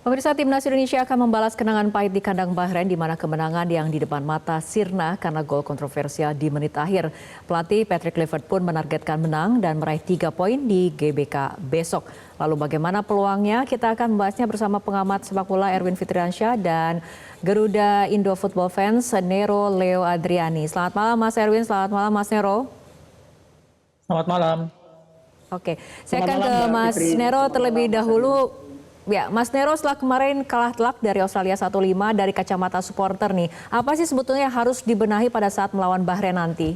Pemirsa, Timnas Indonesia akan membalas kenangan pahit di kandang Bahrain, di mana kemenangan yang di depan mata sirna karena gol kontroversial di menit akhir. Pelatih Patrick Kluivert pun menargetkan menang dan meraih 3 poin di GBK besok. Lalu bagaimana peluangnya? Kita akan membahasnya bersama pengamat sepak bola Erwin Fitriansyah dan Garuda Indo Football Fans Nero Leo Adriani. Selamat malam Mas Erwin, selamat malam Mas Nero. Selamat malam. Oke, saya akan ke Mas Nero terlebih dahulu. Ya, Mas Nero, setelah kemarin kalah telak dari Australia 1-5 dari kacamata supporter nih, apa sih sebetulnya yang harus dibenahi pada saat melawan Bahrain nanti?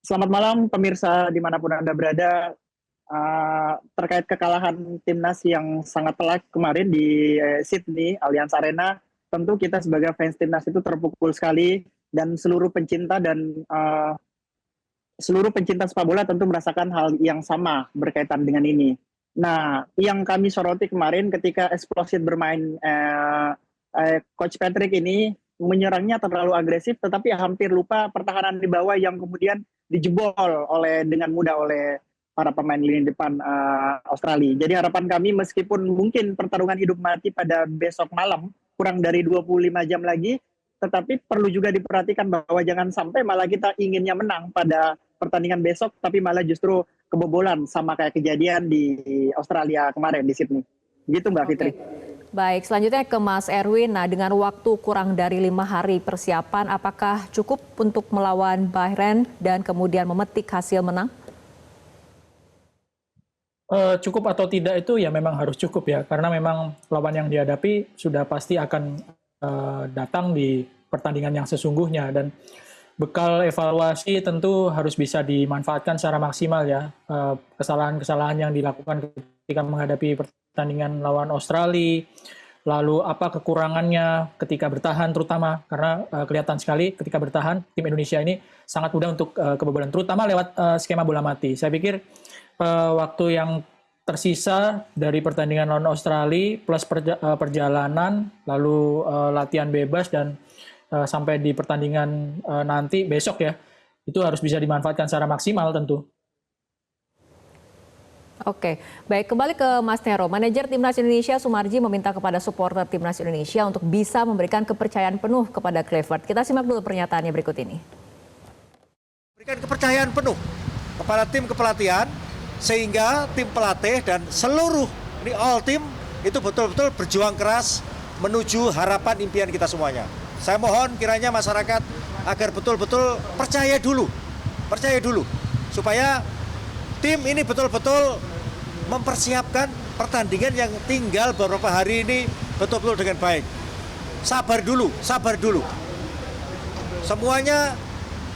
Selamat malam pemirsa dimanapun Anda berada. Terkait kekalahan timnas yang sangat telak kemarin di Sydney, Allianz Arena, tentu kita sebagai fans timnas itu terpukul sekali dan seluruh pencinta sepak bola tentu merasakan hal yang sama berkaitan dengan ini. Nah, yang kami soroti kemarin ketika eksplosif bermain Coach Patrick ini menyerangnya terlalu agresif, tetapi hampir lupa pertahanan di bawah yang kemudian dijebol dengan mudah oleh para pemain lini depan Australia. Jadi harapan kami meskipun mungkin pertarungan hidup mati pada besok malam, kurang dari 25 jam lagi, tetapi perlu juga diperhatikan bahwa jangan sampai malah kita inginnya menang pada pertandingan besok, tapi malah justru kebobolan sama kayak kejadian di Australia kemarin di Sydney. Gitu Mbak Fitri. Baik, selanjutnya ke Mas Erwin. Nah, dengan waktu kurang dari 5 hari persiapan, apakah cukup untuk melawan Bahrain dan kemudian memetik hasil menang? Cukup atau tidak itu ya memang harus cukup ya, karena memang lawan yang dihadapi sudah pasti akan datang di pertandingan yang sesungguhnya, dan bekal evaluasi tentu harus bisa dimanfaatkan secara maksimal ya. Kesalahan-kesalahan yang dilakukan ketika menghadapi pertandingan lawan Australia, lalu apa kekurangannya ketika bertahan terutama, karena kelihatan sekali ketika bertahan tim Indonesia ini sangat mudah untuk kebobolan, terutama lewat skema bola mati. Saya pikir waktu yang tersisa dari pertandingan lawan Australia plus perjalanan, lalu latihan bebas dan sampai di pertandingan nanti besok ya, itu harus bisa dimanfaatkan secara maksimal tentu. Oke, baik, kembali ke Mas Nero. Manajer Timnas Indonesia Sumarji meminta kepada supporter Timnas Indonesia untuk bisa memberikan kepercayaan penuh kepada Kluivert. Kita simak dulu pernyataannya berikut ini. Berikan kepercayaan penuh kepada tim kepelatihan, sehingga tim pelatih dan seluruh ini all tim itu betul-betul berjuang keras menuju harapan impian kita semuanya. Saya mohon kiranya masyarakat agar betul-betul percaya dulu supaya tim ini betul-betul mempersiapkan pertandingan yang tinggal beberapa hari ini betul-betul dengan baik. Sabar dulu. Semuanya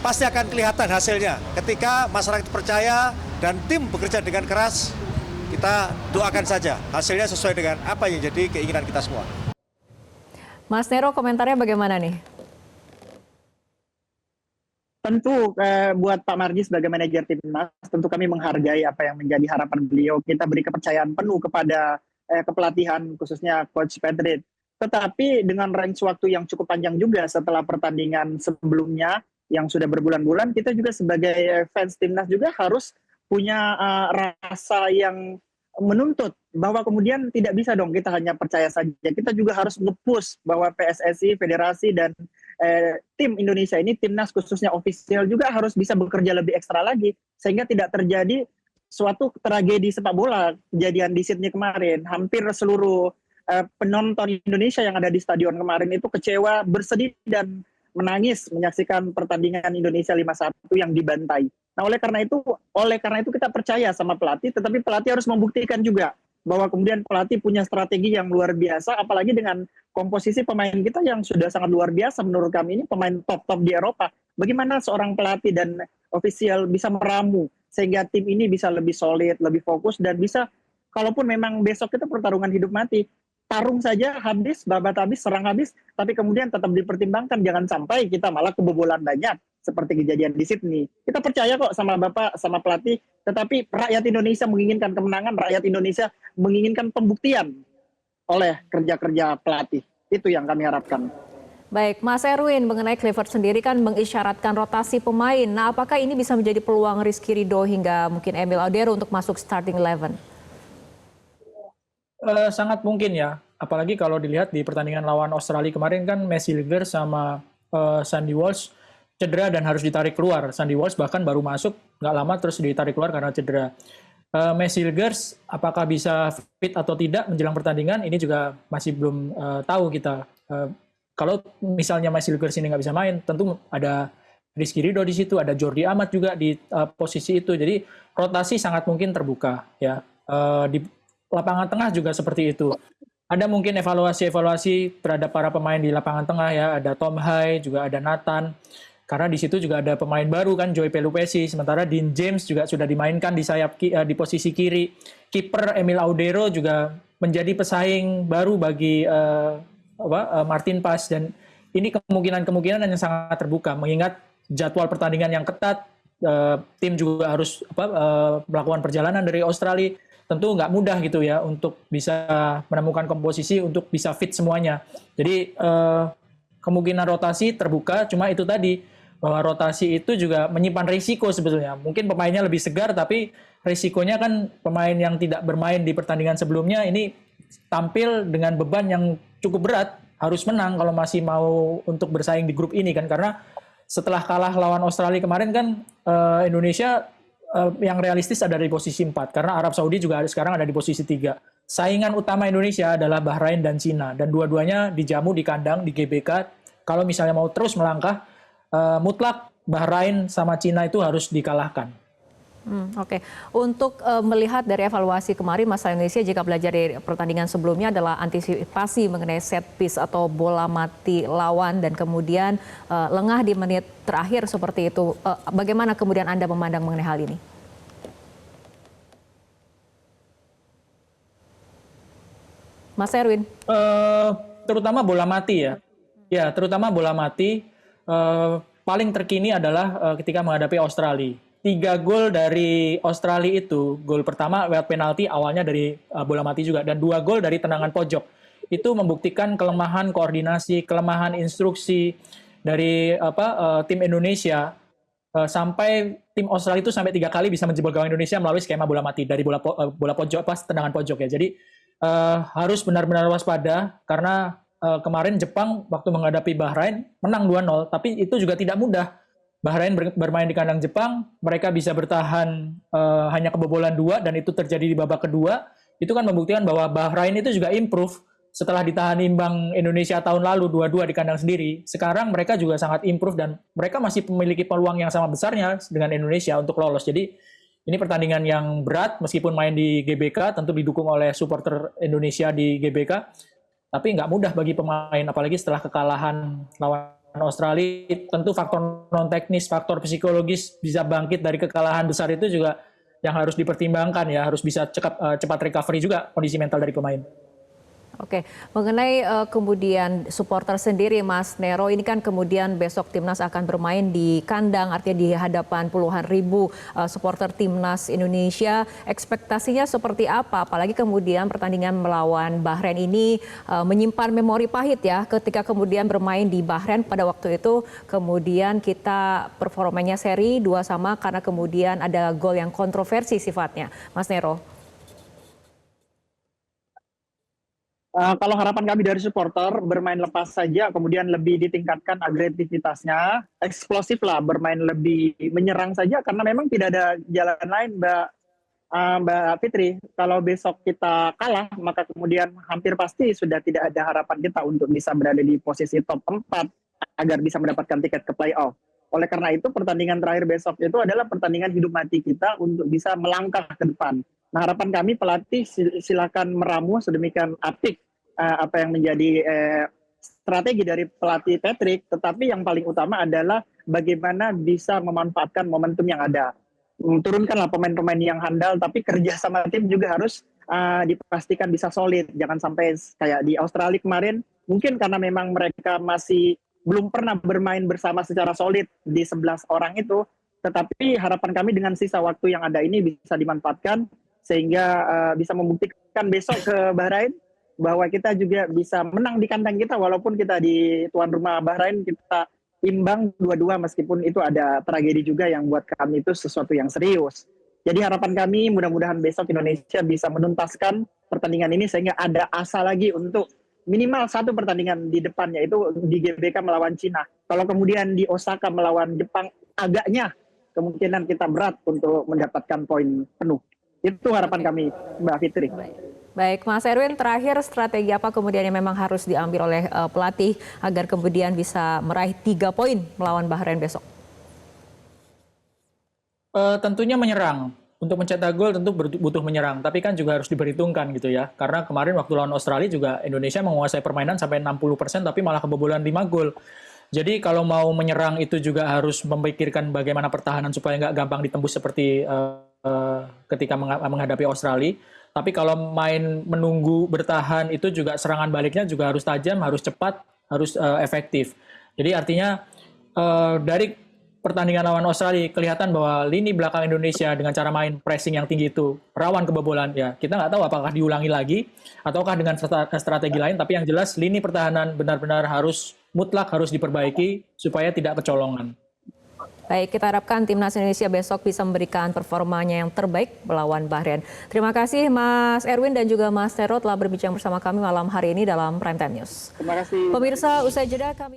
pasti akan kelihatan hasilnya ketika masyarakat percaya dan tim bekerja dengan keras. Kita doakan saja hasilnya sesuai dengan apa yang jadi keinginan kita semua. Mas Nero, komentarnya bagaimana nih? Tentu buat Pak Marji sebagai manajer timnas, tentu kami menghargai apa yang menjadi harapan beliau. Kita beri kepercayaan penuh kepada kepelatihan khususnya Coach Patrick. Tetapi dengan range waktu yang cukup panjang juga setelah pertandingan sebelumnya yang sudah berbulan-bulan, kita juga sebagai fans timnas juga harus punya rasa yang menuntut bahwa kemudian tidak bisa dong kita hanya percaya saja. Kita juga harus nge-push bahwa PSSI, federasi dan tim Indonesia ini, timnas khususnya ofisial juga harus bisa bekerja lebih ekstra lagi sehingga tidak terjadi suatu tragedi sepak bola kejadian di Sydney kemarin. Hampir seluruh penonton Indonesia yang ada di stadion kemarin itu kecewa, bersedih dan menangis menyaksikan pertandingan Indonesia 5-1 yang dibantai. Nah, oleh karena itu kita percaya sama pelatih, tetapi pelatih harus membuktikan juga bahwa kemudian pelatih punya strategi yang luar biasa, apalagi dengan komposisi pemain kita yang sudah sangat luar biasa menurut kami, ini pemain top-top di Eropa. Bagaimana seorang pelatih dan ofisial bisa meramu sehingga tim ini bisa lebih solid, lebih fokus, dan bisa, kalaupun memang besok kita pertarungan hidup mati, tarung saja habis, babat habis, serang habis, tapi kemudian tetap dipertimbangkan, jangan sampai kita malah kebobolan banyak seperti kejadian di Sydney. Kita percaya kok sama Bapak, sama pelatih, tetapi rakyat Indonesia menginginkan kemenangan, rakyat Indonesia menginginkan pembuktian oleh kerja-kerja pelatih. Itu yang kami harapkan. Baik, Mas Erwin, mengenai Kluivert sendiri kan mengisyaratkan rotasi pemain. Nah, apakah ini bisa menjadi peluang Rizky Ridho hingga mungkin Emil Audero untuk masuk starting 11? Sangat mungkin ya, apalagi kalau dilihat di pertandingan lawan Australia kemarin kan Messi Silver sama Sandy Walsh cedera dan harus ditarik keluar. Sandy Walsh bahkan baru masuk nggak lama terus ditarik keluar karena cedera. Messi Silgers apakah bisa fit atau tidak menjelang pertandingan ini juga masih belum tahu kita. Kalau misalnya Messi Silgers ini nggak bisa main, tentu ada Rizky Ridho di situ, ada Jordi Amat juga di posisi itu. Jadi rotasi sangat mungkin terbuka ya. Di lapangan tengah juga seperti itu. Ada mungkin evaluasi-evaluasi terhadap para pemain di lapangan tengah ya. Ada Tom Hai, juga ada Nathan. Karena di situ juga ada pemain baru kan, Joy Pelupesi. Sementara Dean James juga sudah dimainkan di sayap di posisi kiri. Kiper Emil Audero juga menjadi pesaing baru bagi Martin Paes. Dan ini kemungkinan-kemungkinan yang sangat terbuka. Mengingat jadwal pertandingan yang ketat, tim juga harus melakukan perjalanan dari Australia. Tentu nggak mudah gitu ya untuk bisa menemukan komposisi untuk bisa fit semuanya. Jadi kemungkinan rotasi terbuka, cuma itu tadi bahwa rotasi itu juga menyimpan risiko sebetulnya. Mungkin pemainnya lebih segar, tapi risikonya kan pemain yang tidak bermain di pertandingan sebelumnya ini tampil dengan beban yang cukup berat, harus menang kalau masih mau untuk bersaing di grup ini kan. Karena setelah kalah lawan Australia kemarin kan Indonesia yang realistis ada di posisi 4, karena Arab Saudi juga sekarang ada di posisi 3. Saingan utama Indonesia adalah Bahrain dan Cina, dan dua-duanya dijamu di kandang di GBK. Kalau misalnya mau terus melangkah, mutlak Bahrain sama Cina itu harus dikalahkan. Oke. Untuk melihat dari evaluasi kemarin, masalah Indonesia jika belajar dari pertandingan sebelumnya adalah antisipasi mengenai set piece atau bola mati lawan dan kemudian lengah di menit terakhir seperti itu. Bagaimana kemudian Anda memandang mengenai hal ini? Mas Erwin? Terutama bola mati ya. Ya, terutama bola mati paling terkini adalah ketika menghadapi Australia. 3 gol dari Australia itu, gol pertama lewat penalti awalnya dari bola mati juga, dan 2 gol dari tendangan pojok. Itu membuktikan kelemahan koordinasi, kelemahan instruksi dari tim Indonesia, sampai tim Australia itu sampai 3 kali bisa menjebol gawang Indonesia melalui skema bola mati dari bola pojok pas tendangan pojok ya. Jadi harus benar-benar waspada karena kemarin Jepang waktu menghadapi Bahrain menang 2-0, tapi itu juga tidak mudah. Bahrain bermain di kandang Jepang, mereka bisa bertahan hanya kebobolan 2 dan itu terjadi di babak kedua. Itu kan membuktikan bahwa Bahrain itu juga improve setelah ditahan imbang Indonesia tahun lalu 2-2 di kandang sendiri. Sekarang mereka juga sangat improve dan mereka masih memiliki peluang yang sama besarnya dengan Indonesia untuk lolos. Jadi ini pertandingan yang berat meskipun main di GBK, tentu didukung oleh supporter Indonesia di GBK. Tapi nggak mudah bagi pemain, apalagi setelah kekalahan lawan Australia. Tentu faktor non-teknis, faktor psikologis bisa bangkit dari kekalahan besar itu juga yang harus dipertimbangkan ya, harus bisa cepat recovery juga kondisi mental dari pemain. Oke, mengenai kemudian supporter sendiri Mas Nero, ini kan kemudian besok Timnas akan bermain di kandang, artinya di hadapan puluhan ribu supporter Timnas Indonesia. Ekspektasinya seperti apa? Apalagi kemudian pertandingan melawan Bahrain ini menyimpan memori pahit ya, ketika kemudian bermain di Bahrain pada waktu itu, kemudian kita performanya seri 2-2 karena kemudian ada gol yang kontroversi sifatnya. Mas Nero. Kalau harapan kami dari supporter, bermain lepas saja, kemudian lebih ditingkatkan agresivitasnya, eksplosif lah, bermain lebih menyerang saja, karena memang tidak ada jalan lain, Mbak Fitri. Kalau besok kita kalah, maka kemudian hampir pasti sudah tidak ada harapan kita untuk bisa berada di posisi top 4 agar bisa mendapatkan tiket ke playoff. Oleh karena itu, pertandingan terakhir besok itu adalah pertandingan hidup mati kita untuk bisa melangkah ke depan. Nah, harapan kami pelatih silakan meramu sedemikian apik apa yang menjadi strategi dari pelatih Patrick, tetapi yang paling utama adalah bagaimana bisa memanfaatkan momentum yang ada. Turunkanlah pemain-pemain yang handal, tapi kerja sama tim juga harus dipastikan bisa solid. Jangan sampai kayak di Australia kemarin, mungkin karena memang mereka masih belum pernah bermain bersama secara solid di 11 orang itu, tetapi harapan kami dengan sisa waktu yang ada ini bisa dimanfaatkan sehingga bisa membuktikan besok ke Bahrain bahwa kita juga bisa menang di kandang kita, walaupun kita di tuan rumah Bahrain kita imbang 2-2, meskipun itu ada tragedi juga yang buat kami itu sesuatu yang serius. Jadi harapan kami mudah-mudahan besok Indonesia bisa menuntaskan pertandingan ini sehingga ada asa lagi untuk minimal satu pertandingan di depannya, itu di GBK melawan Cina. Kalau kemudian di Osaka melawan Jepang, agaknya kemungkinan kita berat untuk mendapatkan poin penuh. Itu harapan kami, Mbak Fitri. Baik, Mas Erwin, terakhir strategi apa kemudian yang memang harus diambil oleh pelatih agar kemudian bisa meraih 3 poin melawan Bahrain besok? Tentunya menyerang. Untuk mencetak gol tentu butuh menyerang, tapi kan juga harus diperhitungkan gitu ya. Karena kemarin waktu lawan Australia juga Indonesia menguasai permainan sampai 60%, tapi malah kebobolan 5 gol. Jadi kalau mau menyerang itu juga harus memikirkan bagaimana pertahanan supaya nggak gampang ditembus seperti ketika menghadapi Australia. Tapi kalau main menunggu bertahan itu juga serangan baliknya juga harus tajam, harus cepat, harus efektif. Jadi artinya dari pertandingan lawan Australia kelihatan bahwa lini belakang Indonesia dengan cara main pressing yang tinggi itu rawan kebobolan. Ya, kita nggak tahu apakah diulangi lagi ataukah dengan strategi lain. Tapi yang jelas lini pertahanan benar-benar mutlak harus diperbaiki supaya tidak kecolongan. Baik, kita harapkan Timnas Indonesia besok bisa memberikan performanya yang terbaik melawan Bahrain. Terima kasih Mas Erwin dan juga Mas Tero telah berbincang bersama kami malam hari ini dalam Prime Time News. Terima kasih. Pemirsa, usai jeda kami